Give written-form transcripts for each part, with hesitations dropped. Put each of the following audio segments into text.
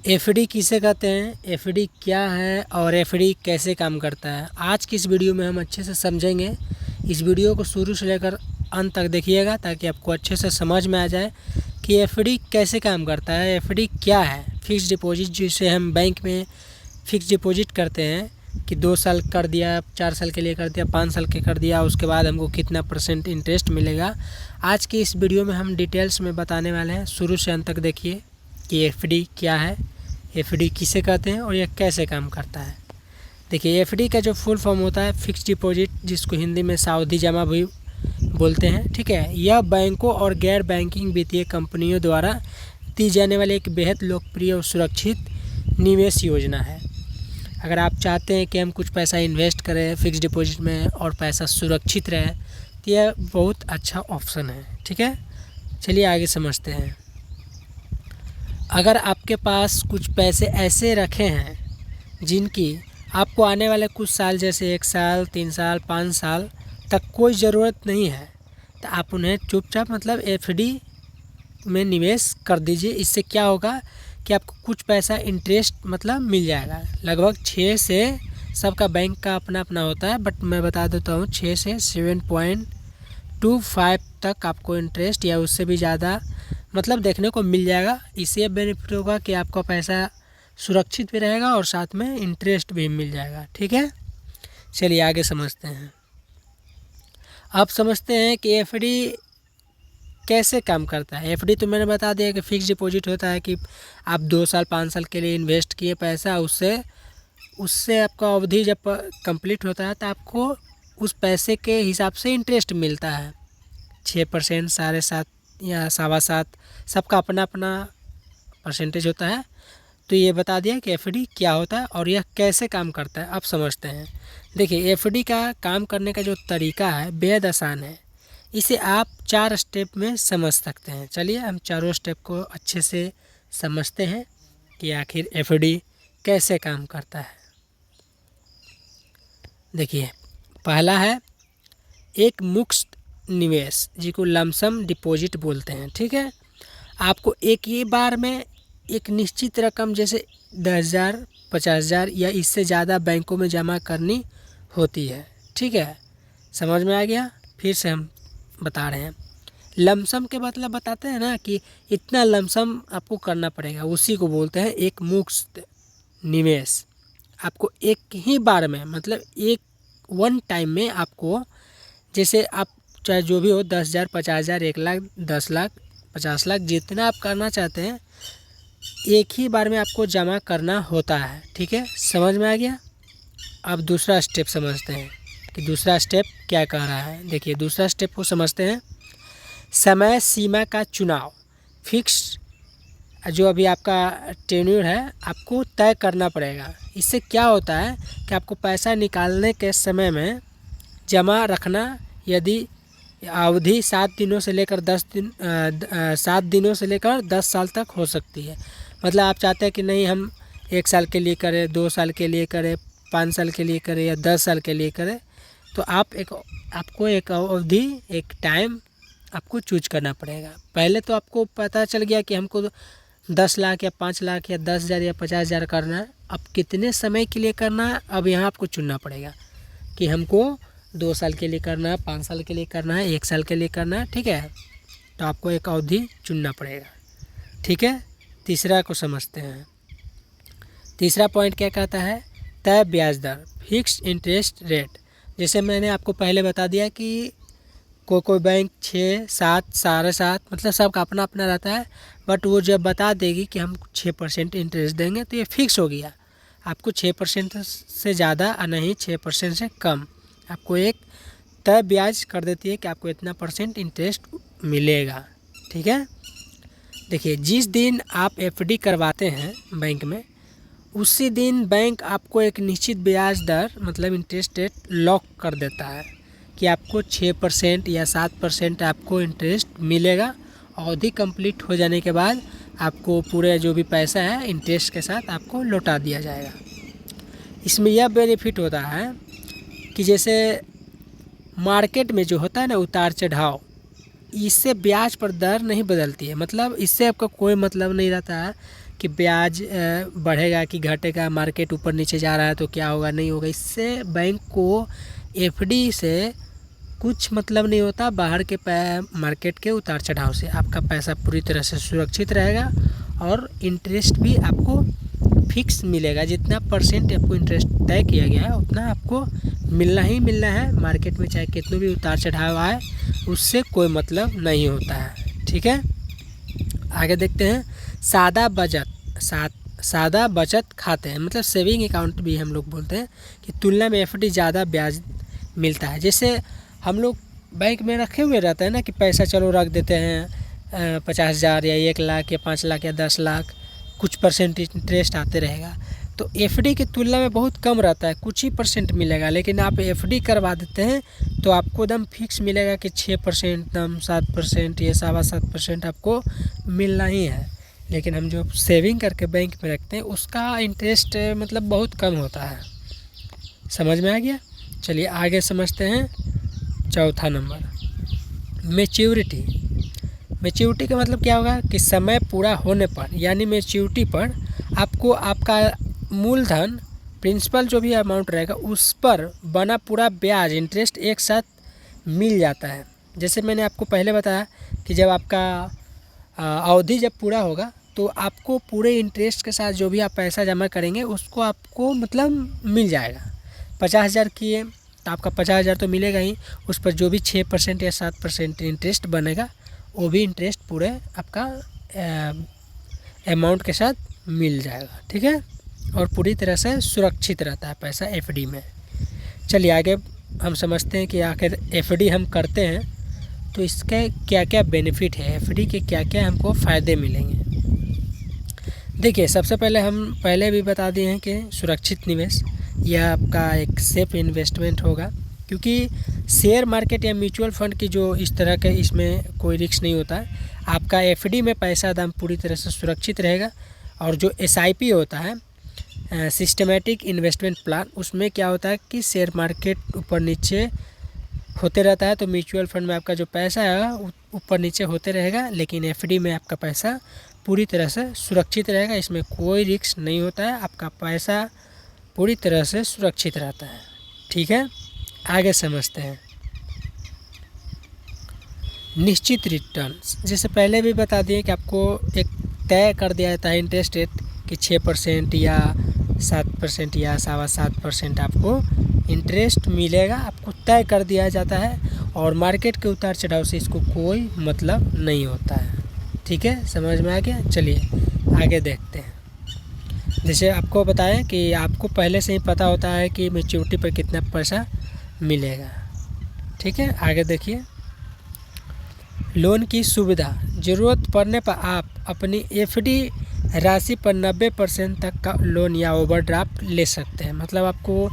FD किसे कहते हैं, एफडी क्या है और एफडी कैसे काम करता है, आज की इस वीडियो में हम अच्छे से समझेंगे। इस वीडियो को शुरू से लेकर अंत तक देखिएगा ताकि आपको अच्छे से समझ में आ जाए कि एफडी कैसे काम करता है, एफडी क्या है। फिक्स डिपॉजिट जिसे हम बैंक में फ़िक्स डिपॉजिट करते हैं कि 2 साल कर दिया, 4 साल के लिए कर दिया, 5 साल के कर दिया, उसके बाद हमको कितना % इंटरेस्ट मिलेगा। आज की इस वीडियो में हम डिटेल्स में बताने वाले हैं। शुरू से अंत तक देखिए कि एफडी क्या है, एफडी किसे कहते हैं और यह कैसे काम करता है। देखिए, एफडी का जो फुल फॉर्म होता है फिक्स डिपॉजिट, जिसको हिंदी में सावधि जमा भी बोलते हैं, ठीक है। यह बैंकों और गैर बैंकिंग वित्तीय कंपनियों द्वारा दी जाने वाली एक बेहद लोकप्रिय और सुरक्षित निवेश योजना है। अगर आप चाहते हैं कि हम कुछ पैसा इन्वेस्ट करें फिक्स डिपॉजिट में और पैसा सुरक्षित रहे, तो यह बहुत अच्छा ऑप्शन है, ठीक है। चलिए आगे समझते हैं। अगर आपके पास कुछ पैसे ऐसे रखे हैं जिनकी आपको आने वाले कुछ साल जैसे 1 साल, 3 साल, 5 साल तक कोई ज़रूरत नहीं है, तो आप उन्हें चुपचाप मतलब एफडी में निवेश कर दीजिए। इससे क्या होगा कि आपको कुछ पैसा इंटरेस्ट मतलब मिल जाएगा। लगभग 6 से, सबका बैंक का अपना अपना होता है, बट मैं बता देता हूँ 6 से 7.25 तक आपको इंटरेस्ट या उससे भी ज़्यादा मतलब देखने को मिल जाएगा। इससे बेनिफिट होगा कि आपका पैसा सुरक्षित भी रहेगा और साथ में इंटरेस्ट भी मिल जाएगा, ठीक है। चलिए आगे समझते हैं। अब समझते हैं कि एफडी कैसे काम करता है। एफडी तो मैंने बता दिया कि फ़िक्स डिपॉजिट होता है कि आप 2 साल 5 साल के लिए इन्वेस्ट किए पैसा, उससे आपका अवधि जब कंप्लीट होता है तो आपको उस पैसे के हिसाब से इंटरेस्ट मिलता है। 6%, 7.5 या 7.25, सबका अपना अपना परसेंटेज होता है। तो ये बता दिया कि एफडी क्या होता है और यह कैसे काम करता है। अब समझते हैं। देखिए, एफडी का काम करने का जो तरीका है बेहद आसान है। इसे आप 4 स्टेप में समझ सकते हैं। चलिए हम चारों स्टेप को अच्छे से समझते हैं कि आखिर एफडी कैसे काम करता है। देखिए, पहला है एक मुक्त निवेश, जिसको लमसम डिपॉजिट बोलते हैं, ठीक है। आपको एक ही बार में एक निश्चित रकम जैसे 10,000, 50,000 या इससे ज़्यादा बैंकों में जमा करनी होती है, ठीक है। समझ में आ गया? फिर से हम बता रहे हैं। लमसम के मतलब बताते हैं ना कि इतना लमसम आपको करना पड़ेगा, उसी को बोलते हैं एक मुक्त निवेश। आपको एक ही बार में मतलब एक वन टाइम में आपको, जैसे आप चाहे जो भी हो 10,000, 50,000, 1 लाख, 10 लाख, 50 लाख, जितना आप करना चाहते हैं एक ही बार में आपको जमा करना होता है, ठीक है। समझ में आ गया? अब दूसरा स्टेप समझते हैं कि दूसरा स्टेप क्या कह रहा है। देखिए, दूसरा स्टेप को समझते हैं। समय सीमा का चुनाव। फिक्स जो अभी आपका टेन्योर है आपको तय करना पड़ेगा। इससे क्या होता है कि आपको पैसा निकालने के समय में जमा रखना, यदि अवधि 7 दिनों से लेकर 7 दिनों से लेकर 10 साल तक हो सकती है। मतलब आप चाहते हैं कि नहीं हम 1 साल के लिए करें, 2 साल के लिए करें, 5 साल के लिए करें या 10 साल के लिए करें, तो आपको एक अवधि, एक टाइम आपको चूज करना पड़ेगा। पहले तो आपको पता चल गया कि हमको 10 लाख या 5 लाख या 10,000 या 50,000 करना है। अब कितने समय के लिए करना है, अब यहाँ आपको चुनना पड़ेगा कि हमको 2 साल के लिए करना है, 5 साल के लिए करना है, 1 साल के लिए करना है, ठीक है। तो आपको एक अवधि चुनना पड़ेगा, ठीक है। तीसरा को समझते हैं। तीसरा पॉइंट क्या कहता है? तय ब्याज दर, फिक्स्ड इंटरेस्ट रेट। जैसे मैंने आपको पहले बता दिया कि कोई बैंक 6, 7, 7.5 मतलब सबका अपना अपना रहता है, बट वो जब बता देगी कि हम 6% इंटरेस्ट देंगे तो ये फिक्स हो गया। आपको 6% से ज़्यादा और नहीं 6% से कम, आपको एक तय ब्याज कर देती है कि आपको इतना % इंटरेस्ट मिलेगा, ठीक है। देखिए, जिस दिन आप एफडी करवाते हैं बैंक में, उसी दिन बैंक आपको एक निश्चित ब्याज दर मतलब इंटरेस्ट रेट लॉक कर देता है कि आपको 6% या 7% आपको इंटरेस्ट मिलेगा। अवधि कंप्लीट हो जाने के बाद आपको पूरे जो भी पैसा है इंटरेस्ट के साथ आपको लौटा दिया जाएगा। इसमें यह बेनिफिट होता है कि जैसे मार्केट में जो होता है ना उतार चढ़ाव, इससे ब्याज पर दर नहीं बदलती है, मतलब इससे आपका कोई मतलब नहीं रहता है कि ब्याज बढ़ेगा कि घटेगा, मार्केट ऊपर नीचे जा रहा है तो क्या होगा नहीं होगा। इससे बैंक को एफडी से कुछ मतलब नहीं होता, बाहर के मार्केट के उतार चढ़ाव से आपका पैसा पूरी तरह से सुरक्षित रहेगा और इंटरेस्ट भी आपको फिक्स मिलेगा। जितना परसेंट आपको इंटरेस्ट तय किया गया है उतना आपको मिलना ही मिलना है। मार्केट में चाहे कितने भी उतार चढ़ाव आए उससे कोई मतलब नहीं होता है। ठीक है, आगे देखते हैं। सादा बचत खाते हैं, मतलब सेविंग अकाउंट भी हम लोग बोलते हैं, कि तुलना में एफडी ज़्यादा ब्याज मिलता है। जैसे हम लोग बैंक में रखे हुए रहते हैं ना कि पैसा चलो रख देते हैं 50,000 या 1 लाख या 5 लाख या 10 लाख, कुछ परसेंट इंटरेस्ट आते रहेगा। तो एफडी की तुलना में बहुत कम रहता है, कुछ ही परसेंट मिलेगा। लेकिन आप एफडी करवा देते हैं तो आपको एकदम फिक्स मिलेगा कि 6%, एकदम 7% या 7.25% आपको मिलना ही है। लेकिन हम जो सेविंग करके बैंक में रखते हैं उसका इंटरेस्ट मतलब बहुत कम होता है। समझ में आ गया? चलिए आगे समझते हैं। चौथा नंबर, मैच्योरिटी का मतलब क्या होगा कि समय पूरा होने पर, यानी मैच्योरिटी पर आपको आपका मूलधन, प्रिंसिपल जो भी अमाउंट रहेगा उस पर बना पूरा ब्याज, इंटरेस्ट एक साथ मिल जाता है। जैसे मैंने आपको पहले बताया कि जब आपका अवधि जब पूरा होगा तो आपको पूरे इंटरेस्ट के साथ जो भी आप पैसा जमा करेंगे उसको आपको मतलब मिल जाएगा। 50,000 किए तो आपका 50,000 तो मिलेगा ही, उस पर जो भी 6% या 7% इंटरेस्ट बनेगा वो भी इंटरेस्ट पूरे आपका अमाउंट के साथ मिल जाएगा। ठीक है, और पूरी तरह से सुरक्षित रहता है पैसा एफडी में। चलिए आगे हम समझते हैं कि आखिर एफडी हम करते हैं तो इसके क्या क्या बेनिफिट है, एफडी के क्या क्या हमको फ़ायदे मिलेंगे। देखिए, सबसे पहले हम पहले भी बता दिए हैं कि सुरक्षित निवेश यह आपका एक सेफ इन्वेस्टमेंट होगा, क्योंकि शेयर मार्केट या म्यूचुअल फंड की जो इस तरह के इसमें कोई रिस्क नहीं होता है। आपका एफडी में पैसा दाम पूरी तरह से सुरक्षित रहेगा। और जो एसआईपी होता है, सिस्टमेटिक इन्वेस्टमेंट प्लान, उसमें क्या होता है कि शेयर मार्केट ऊपर नीचे होते रहता है, तो म्यूचुअल फंड में आपका जो पैसा है ऊपर नीचे होते रहेगा, लेकिन एफडी में आपका पैसा पूरी तरह से सुरक्षित रहेगा। इसमें कोई रिस्क नहीं होता है, आपका पैसा पूरी तरह से सुरक्षित रहता है। ठीक है, आगे समझते हैं। निश्चित रिटर्न, जैसे पहले भी बता दिए कि आपको एक तय कर दिया जाता है इंटरेस्ट रेट कि 6% या 7% या 7.25% आपको इंटरेस्ट मिलेगा, आपको तय कर दिया जाता है। और मार्केट के उतार चढ़ाव से इसको कोई मतलब नहीं होता है। ठीक है, समझ में आ गया? चलिए आगे देखते हैं। जैसे आपको बताएं कि आपको पहले से ही पता होता है कि मैच्योरिटी पर कितना पैसा मिलेगा। ठीक है, आगे देखिए। लोन की सुविधा, ज़रूरत पड़ने पर आप अपनी एफडी राशि पर 90% तक का लोन या ओवरड्राफ्ट ले सकते हैं। मतलब आपको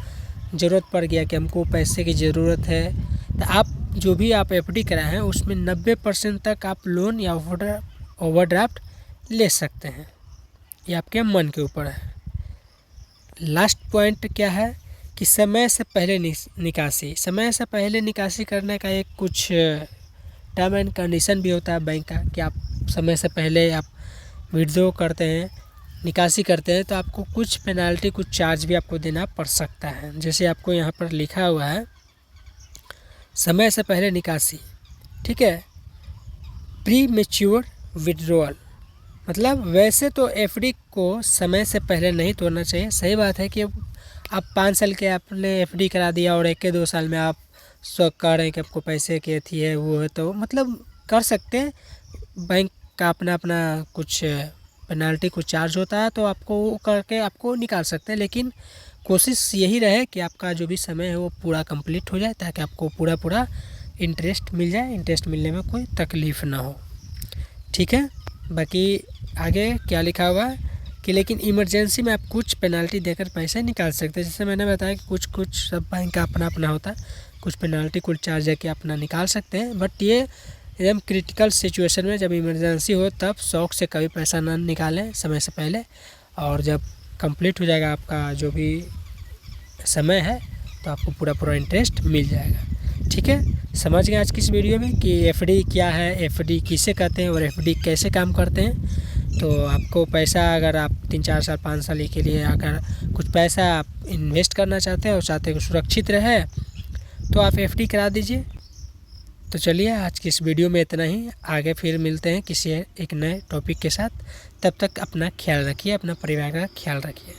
ज़रूरत पड़ गया कि हमको पैसे की ज़रूरत है, तो आप जो भी आप एफडी कराए हैं उसमें 90% तक आप लोन या ओवरड्राफ्ट ले सकते हैं। ये आपके मन के ऊपर है। लास्ट पॉइंट क्या है कि समय से पहले निकासी। समय से पहले निकासी करने का एक कुछ टर्म एंड कंडीशन भी होता है बैंक का, कि आप समय से पहले आप विड्रॉ करते हैं, निकासी करते हैं, तो आपको कुछ पेनाल्टी, कुछ चार्ज भी आपको देना पड़ सकता है। जैसे आपको यहाँ पर लिखा हुआ है समय से पहले निकासी। ठीक है, प्री मैच्योर विड्रॉल, मतलब वैसे तो एफडी को समय से पहले नहीं तोड़ना चाहिए। सही बात है कि आप 5 साल के आपने एफडी करा दिया और 1-2 साल में आप सब कह रहे हैं कि आपको पैसे की थी है वो है, तो मतलब कर सकते हैं। बैंक का अपना कुछ पेनाल्टी, कुछ चार्ज होता है, तो आपको वो करके आपको निकाल सकते हैं। लेकिन कोशिश यही रहे कि आपका जो भी समय है वो पूरा कंप्लीट हो जाए, ताकि आपको पूरा इंटरेस्ट मिल जाए, इंटरेस्ट मिलने में कोई तकलीफ़ ना हो। ठीक है, बाकी आगे क्या लिखा हुआ है कि लेकिन इमरजेंसी में आप कुछ पेनाल्टी देकर पैसे निकाल सकते हैं। जैसे मैंने बताया कि कुछ सब बैंक का अपना होता है, कुछ पेनाल्टी, कुछ चार्ज है कि अपना निकाल सकते हैं। बट ये एकदम क्रिटिकल सिचुएशन में, जब इमरजेंसी हो, तब शौक से कभी पैसा ना निकालें समय से पहले। और जब कंप्लीट हो जाएगा आपका जो भी समय है तो आपको पूरा इंटरेस्ट मिल जाएगा। ठीक है, समझ गए आज की इस वीडियो में कि एफडी क्या है, एफडी किसे कहते हैं और एफडी कैसे काम करते हैं। तो आपको पैसा अगर आप 3-4 साल 5 साल के लिए अगर कुछ पैसा आप इन्वेस्ट करना चाहते हैं और चाहते हैं कि सुरक्षित रहे तो आप एफडी करा दीजिए। तो चलिए आज की इस वीडियो में इतना ही, आगे फिर मिलते हैं किसी एक नए टॉपिक के साथ। तब तक अपना ख्याल रखिए, अपना परिवार का ख्याल रखिए।